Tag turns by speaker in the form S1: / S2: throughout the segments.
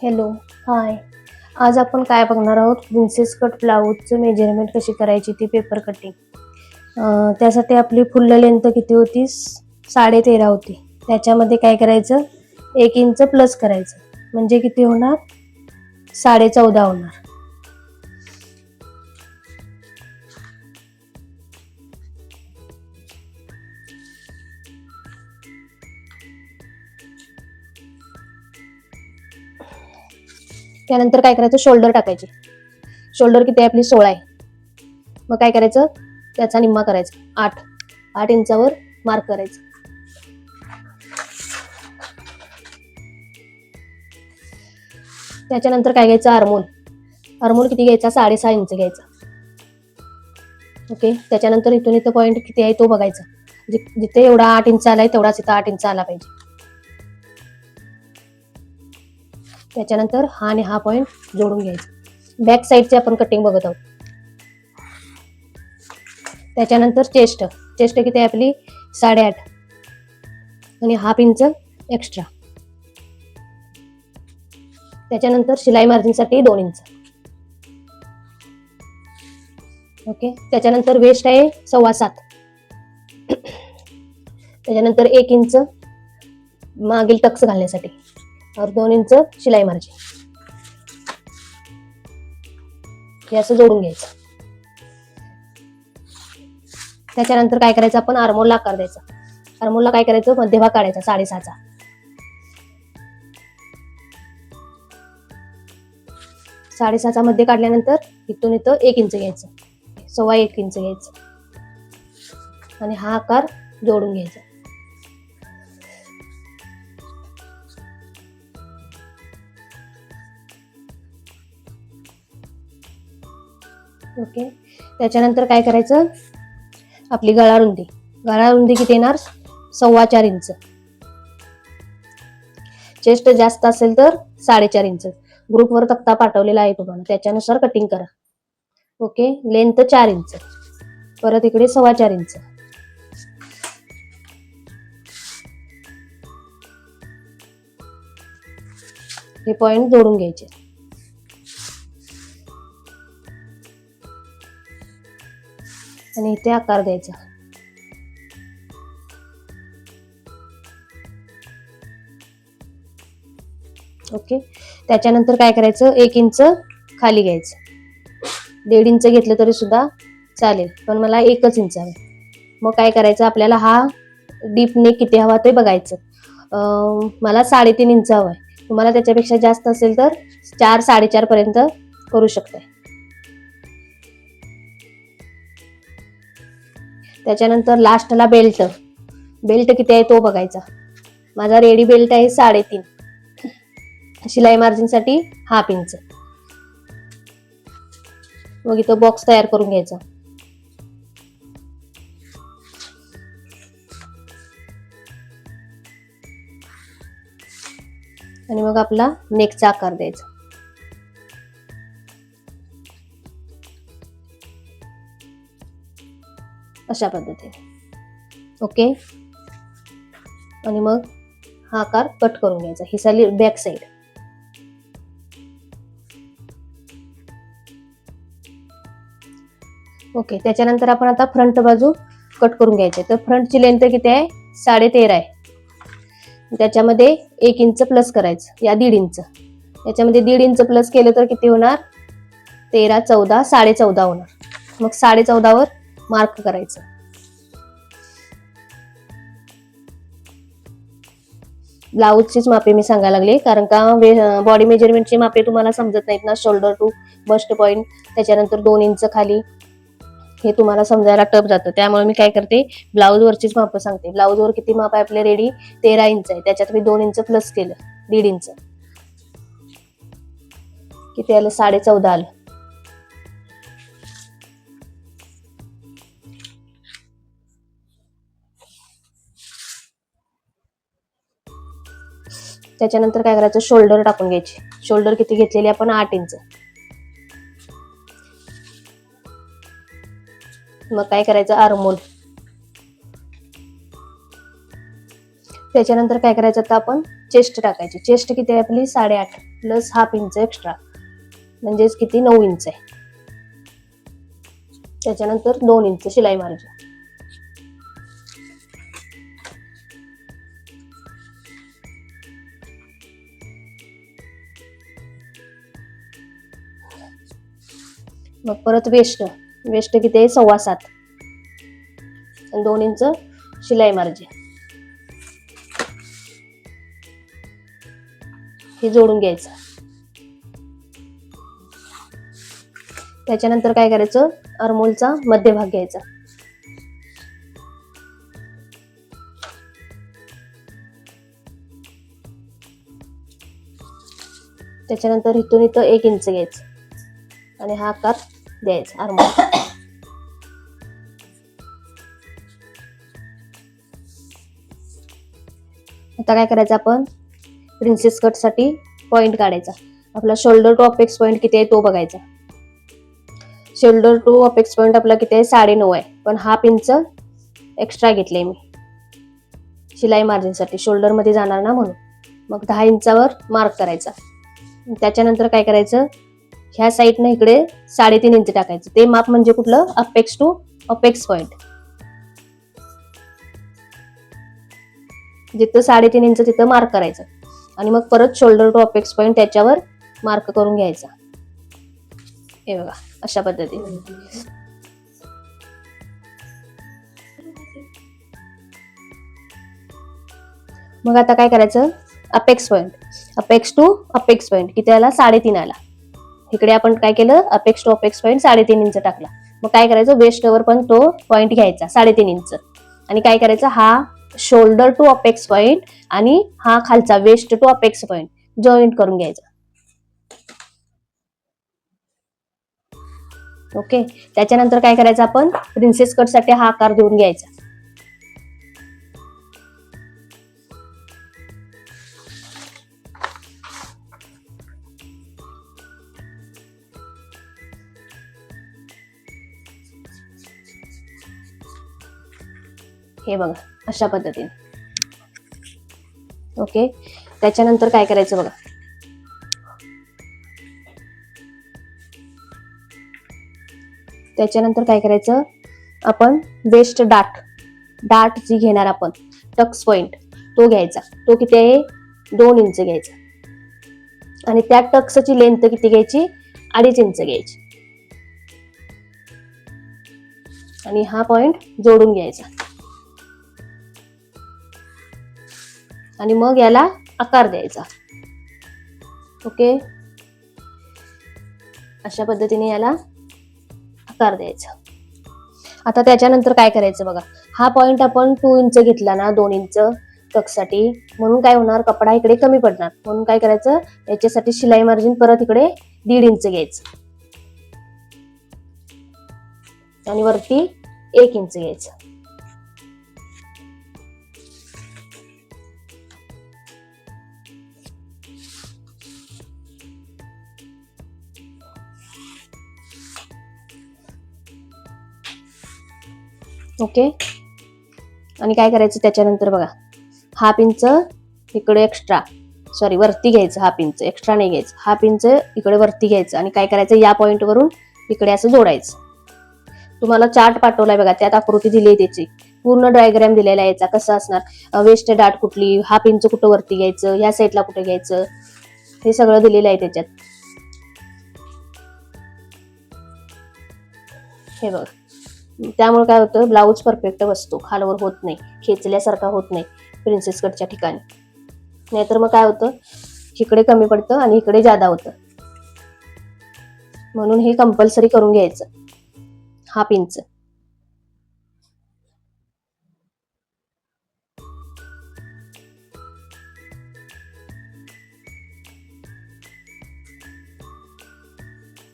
S1: Hello. हाय. आज आपण काय बघणार आहोत, प्रिन्सेस कट ब्लाऊजचं मेजरमेंट कशी करायची ती पेपर कटिंग. त्यासाठी आपली फुल लेंथ किती होती, 13.5 होती. त्याच्यामध्ये काय करायचं, 1 इंच प्लस करायचं म्हणजे किती होणार, 14.5 होणार. त्यानंतर काय करायचं, शोल्डर टाकायचे. शोल्डर किती आहे आपली, 16 आहे. मग काय करायचं, त्याचा निम्मा करायचा, 8 इंचावर मार्क करायचं. त्याच्यानंतर काय घ्यायचं, आर्मोल किती घ्यायचा, 6.5 इंच घ्यायचा. ओके. त्याच्यानंतर इथून इथं पॉईंट किती आहे तो बघायचा. जिथे एवढा 8 इंच आलाय तेवढाच इथं 8 इंच आला पाहिजे. त्याच्यानंतर हा आणि हा पॉईंट जोडून घ्यायचा. बॅक साईडचे आपण कटिंग बघत आहोत. त्याच्यानंतर चेस्ट किती आहे आपली, 8.5 आणि हाफ इंच एक्स्ट्रा. त्याच्यानंतर शिलाई मार्जिनसाठी 2 इंच. ओके. त्याच्यानंतर वेस्ट आहे 7.25. त्याच्यानंतर 1 इंच मागील टक्स घालण्यासाठी और 2 इंच शिलाई मार्जिन. हे असं जोडून घ्यायचं. त्याच्यानंतर काय करायचं, आपण आर्मोलला आकार द्यायचा. आर्मोलला काय करायचं, मध्यभाग काढायचा 6.5चा. 6.5चा मध्ये काढल्यानंतर इथून इथं 1 इंच घ्यायचं, 1.25 इंच घ्यायचं आणि हा आकार जोडून घ्यायचा. ओके. त्याच्यानंतर काय करायचं, आपली गळा रुंदी किती येणार, 4.25 इंच. चेस्ट जास्त असेल तर 4.5 इंच. ग्रुपवर तक्ता पाठवलेला आहे तुम्हाला, त्याच्यानुसार कटिंग करा. ओके. लेंथ 4 इंच, परत इकडे 4.25 इंच. हे पॉइंट जोडून घ्यायचे. आणि इथे आकार द्यायचा. ओके. त्याच्यानंतर काय करायचं, 1 इंच खाली घ्यायचं. 1.5 इंच घेतलं तरी सुद्धा चालेल, पण मला 1 इंच हवं. मग काय करायचं, आपल्याला हा डीप नेक किती हवा ते बघायचं. मला 3.5 इंच हवंय. तुम्हाला त्याच्यापेक्षा जास्त असेल तर 4-4.5 पर्यंत करू शकताय. त्याच्यानंतर लास्टला बेल्ट किती आहे तो बघायचा. माझा रेडी बेल्ट आहे 3.5. शिलाई मार्जिन साठी हाफ इंच. मग इथं बॉक्स तयार करून घ्यायचा. आणि मग आपला नेकचा आकार द्यायचा. अशा पद्धतीने. ओके. आणि मग हा आकार कट करून घ्यायचा. ही झाली बॅक साइड. ओके. त्याच्यानंतर आपण आता फ्रंट बाजू कट करून घ्यायचे. तर फ्रंटची लेंथ किती आहे, 13.5 आहे. त्याच्यामध्ये 1 इंच प्लस करायचं, या 1.5 इंच. याच्यामध्ये 1.5 इंच प्लस केलं तर किती होणार, 13, 14, 14.5 होणार. मग 14.5 वर मार्क करायचं. ब्लाऊजचीच मापे मी सांगायला लागले, कारण का बॉडी मेजरमेंटची मापे तुम्हाला समजत नाहीत ना. शोल्डर टू बस्ट पॉइंट, त्याच्यानंतर 2 इंच खाली, हे तुम्हाला समजायला टफ जातं. त्यामुळे मी काय करते, ब्लाऊज वरचीच माप सांगते. ब्लाऊज वर किती माप आहे आपले, रेडी 13 इंच आहे. त्याच्यात मी 2 इंच प्लस केलं, 1.5 इंच. किती आलं, 14.5 आलं. त्याच्यानंतर काय करायचं, शोल्डर टाकून घ्यायची. शोल्डर किती घेतलेली आपण, 8 इंच. मग काय करायचं, आर्मोल. त्याच्यानंतर काय करायचं, आता आपण चेस्ट टाकायची. चेस्ट किती आहे आपली 8.5 प्लस हाफ इंच एक्स्ट्रा, म्हणजेच किती 9 इंच आहे. त्याच्यानंतर 2 इंच शिलाई मारायची. मग परत वेस्ट किती आहे 7.25 आणि 2 इंच शिलाई मारायची. हे जोडून घ्यायचं. त्याच्यानंतर काय करायचं, आर्महोलचा मध्यभाग घ्यायचा. त्याच्यानंतर इथून इथं 1 इंच घ्यायचं आणि हा आकार द्यायचा आर्महोल. आता काय करायचं, आपण प्रिन्सेस कट साठी पॉइंट काढायचा. आपला शोल्डर टू अपेक्स पॉइंट किती आहे तो बघायचा. शोल्डर टू अपेक्स पॉइंट आपला किती आहे 9.5 आहे, पण हाफ इंच एक्स्ट्रा घेतले मी शिलाई मार्जिन साठी, शोल्डर मध्ये जाणार ना म्हणून. मग 10 इंचावर मार्क करायचा. त्याच्यानंतर काय करायचं, ह्या साईडनं इकडे 3.5 इंच टाकायचं. ते माप म्हणजे कुठलं, अपेक्स टू अपेक्स पॉइंट. जिथं 3.5 इंच तिथं मार्क करायचं आणि मग परत शोल्डर टू अपेक्स पॉइंट त्याच्यावर मार्क करून घ्यायचा. हे बघा अशा पद्धतीने. मग आता काय करायचं, अपेक्स टू अपेक्स पॉइंट किती आला 3.5 आला. इकडे आपण काय केलं, apex to apex point 3.5 inch टाकला. मग काय करायचं, वेस्टवर पण तो पॉइंट घ्यायचा 3.5 इंच आणि काय करायचं, हा शोल्डर टू अपेक्स पॉइंट आणि हा खालचा waist to apex point joint करून घ्यायचा. ओके. त्याच्यानंतर काय करायचं, आपण प्रिन्सेस कट साठी हा आकार देऊन घ्यायचा. हे बघा अशा पद्धतीने. ओके. त्याच्यानंतर काय करायचं बघा, त्याच्यानंतर काय करायचं, आपण वेस्ट डाट जी घेणार आपण टक्स पॉइंट तो घ्यायचा. तो किती आहे 2 इंच घ्यायचा आणि त्या टक्सची लेंथ किती घ्यायची 2.5 इंच घ्यायची आणि हा पॉइंट जोडून घ्यायचा आणि मग याला आकार द्यायचा. ओके. अशा पद्धतीने याला आकार द्यायचा. आता त्याच्यानंतर काय करायचं बघा, हा पॉइंट आपण 2 इंच घेतला ना 2 इंच टक्ससाठी, म्हणून काय होणार, कपडा इकडे कमी पडणार. म्हणून काय करायचं, याच्यासाठी शिलाई मार्जिन परत इकडे 1.5 इंच घ्यायचं आणि वरती 1 इंच घ्यायचं. ओके. आणि काय करायचं, त्याच्यानंतर बघा हाफ इंच इकडे एक्स्ट्रा, सॉरी वरती घ्यायचं, हाफ इंच एक्स्ट्रा नाही घ्यायचं, हाफ इंच इकडे वरती घ्यायचं आणि काय करायचं, या पॉइंट वरून इकडे असं जोडायचं. तुम्हाला चार्ट पाठवलाय बघा, त्यात आकृती दिली आहे, त्याची पूर्ण डायग्राम दिलेला आहे याचा कसं असणार, वेस्ट डाट कुठली, हाफ इंच कुठं वरती घ्यायचं, ह्या साईडला कुठे घ्यायचं, हे सगळं दिलेलं आहे त्याच्यात. हे बघ, त्यामुळे काय होतं, ब्लाऊज परफेक्ट बसतो, खालवर होत नाही, खेचल्यासारखा होत नाही प्रिन्सेस कटच्या ठिकाणी. नाहीतर मग काय होतं, इकडे कमी पडतं आणि इकडे जादा होतं. म्हणून हे कंपल्सरी करून घ्यायचं हाफ इंच.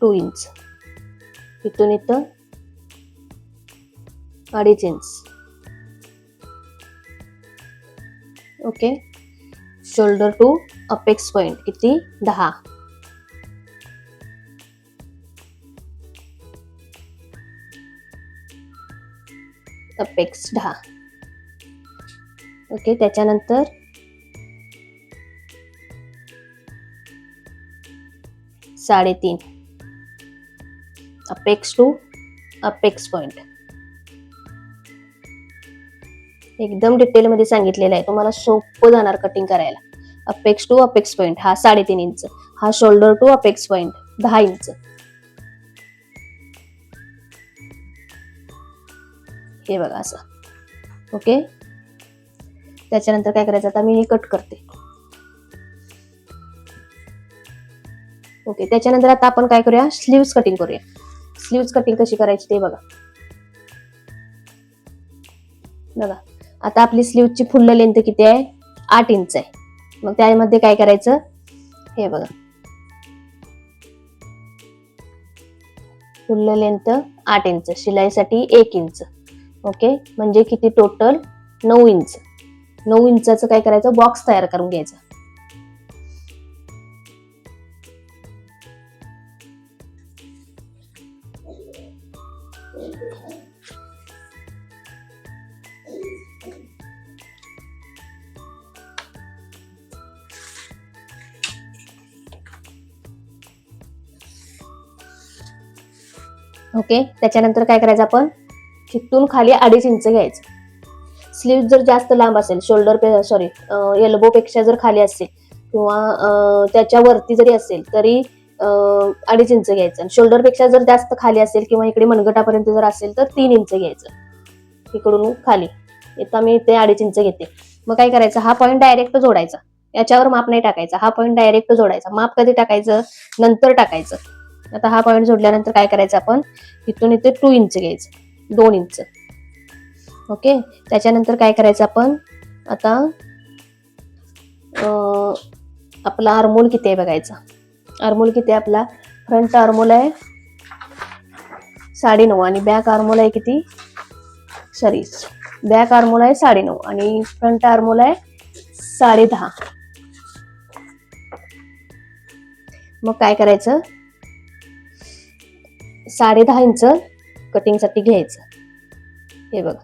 S1: टू इंच इथून इथं 2.5 inch. Okay. Shoulder to apex point किती 10. अपेक्स 10. ओके. त्याच्यानंतर 3.5 अपेक्स टू अपेक्स पॉइंट. एकदम डिटेल मध्ये सांगितलेलं आहे, तुम्हाला सोपं जाणार कटिंग करायला. अपेक्स टू अपेक्स पॉइंट हा 3.5 इंच, हा shoulder to apex point 10 inch. हे बघा असं. ओके, त्याच्यानंतर काय करायचं, आता मी हे कट करते. ओके, त्याच्यानंतर आता आपण काय करूया, स्लीव्स कटिंग करूया. स्लीव्स कटिंग कशी करायची ते बघा. आता आपली स्लीव्हची फुल लेंथ किती आहे, 8 इंच आहे. मग त्यामध्ये काय करायचं, हे बघा, फुल लेंथ 8 इंच, शिलाईसाठी 1 इंच. ओके, म्हणजे किती टोटल 9 इंच. 9 इंचाचं काय करायचं, बॉक्स तयार करून घ्यायचा. ओके, त्याच्यानंतर काय करायचं, आपण तिथून खाली 2.5 इंच घ्यायचं. स्लीव्ह जर जास्त लांब असेल, एल्बो पेक्षा जर खाली असेल किंवा त्याच्यावरती जरी असेल तरी 2.5 इंच घ्यायचं. शोल्डर पेक्षा जर जास्त खाली असेल किंवा इकडे मनगटापर्यंत जर असेल तर 3 इंच घ्यायचं. इकडून खाली आता मी इथे 2.5 इंच घेते. मग काय करायचं, हा पॉईंट डायरेक्ट जोडायचा, याच्यावर माप नाही टाकायचा. हा पॉईंट डायरेक्ट जोडायचा. माप कधी टाकायचं, नंतर टाकायचं. आता हा पॉईंट जोडल्यानंतर काय करायचं, आपण इथून इथे 2 इंच घ्यायचं, 2 इंच. ओके, त्याच्यानंतर काय करायचं, आपण आता आपला आर्मोल किती आहे बघायचा. आर्मोल किती आहे आपला, फ्रंट आर्मोल आहे 9.5 आणि बॅक आर्मोल आहे किती, बॅक आर्मोल आहे 9.5 आणि फ्रंट आर्मोल आहे 10.5. मग काय करायचं, 10.5 इंच कटिंग साठी घ्यायचं. हे बघा,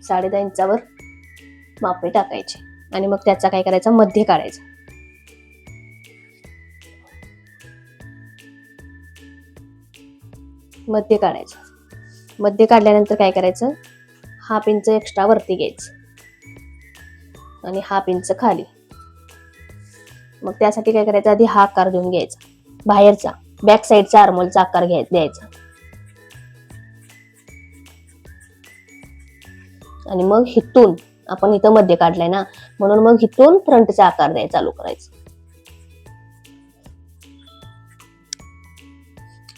S1: 10.5 इंचावर मापे टाकायचे आणि मग त्याचा काय करायचा, मध्य काढायचा. मध्य काढायचं. मध्य काढल्यानंतर काय करायचं, 1/2 इंच एक्स्ट्रा वरती घ्यायचं आणि 1/2 इंच खाली. मग त्यासाठी काय करायचं, आधी हा आकार देऊन घ्यायचा, बाहेरचा बॅक साईडचा आर्मोलचा आकार द्यायचा आणि मग हिथून आपण इथं मध्य काढलाय ना, म्हणून मग हिथून फ्रंटचा आकार द्यायचा चालू करायचं.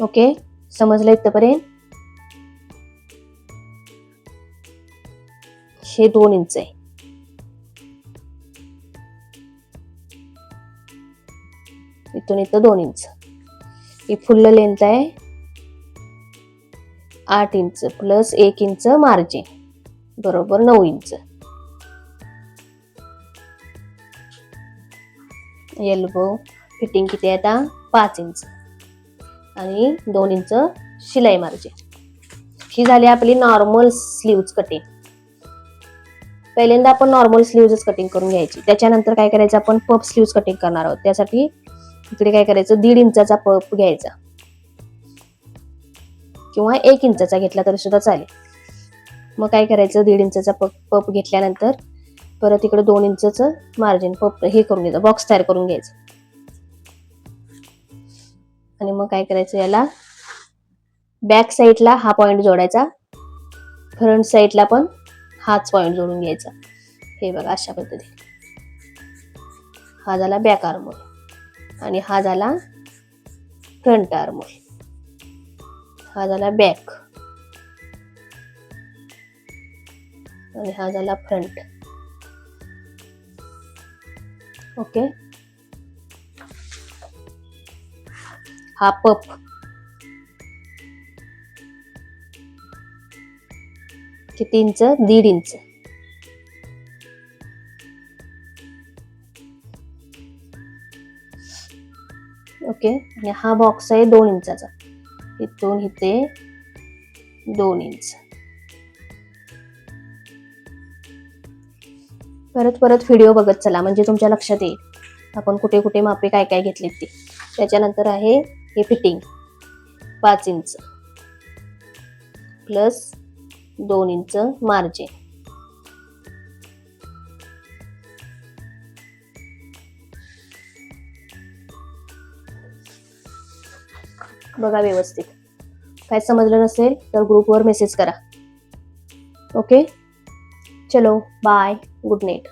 S1: ओके, समजलं इथपर्यंत. हे 2 इंच आहे. इथून इथं 2 इंच. ही फुल लेंथ आहे 8 इंच प्लस 1 इंच मार्जिन, बरोबर 9 इंच. एल्बो फिटिंग किती आहे आता, 5 इंच आणि 2 इंच शिलाई मार्जिन. ही झाली आपली नॉर्मल स्लीव्ज कटिंग. पहिल्यांदा आपण नॉर्मल स्लीव्ज कटिंग करून घ्यायची. त्याच्यानंतर काय करायचं, आपण पफ स्लीव्ज कटिंग करणार आहोत. त्यासाठी इकडे काय करायचं, 1.5 इंचाचा पफ घ्यायचा किंवा 1 इंचाचा घेतला तरी सुद्धा चालेल. मग काय करायचं, 1.5 इंचाचा पफ घेतल्यानंतर परत इकडे 2 इंचचं मार्जिन पफ हे करून घ्यायचं, बॉक्स तयार करून घ्यायचं. आणि मग काय करायचं, याला बॅक साईडला हा पॉइंट जोडायचा, फ्रंट साईडला पण हाच पॉइंट जोडून घ्यायचा. हे बघा अशा पद्धतीने. हा झाला बॅक आर्मोल आणि हा झाला फ्रंट आर्मोल. हा झाला बॅक आणि हा झाला फ्रंट. ओके, हा पफ किती इंच, 1.5 इंच. ओके, आणि हा बॉक्स आहे 2 इंचाचा, इथून इथे 2 इंच. परत व्हिडिओ बघत चला म्हणजे तुमच्या लक्षात येईल. आपण कुठे कुठे मापे काय काय घेतलीत ती. त्याच्यानंतर आहे हे fitting 5 inch plus 2 inch margin. बघा व्यवस्थित. काय समजलं नसेल तर ग्रुपवर मेसेज करा. ओके, चलो बाय, गुड नाईट.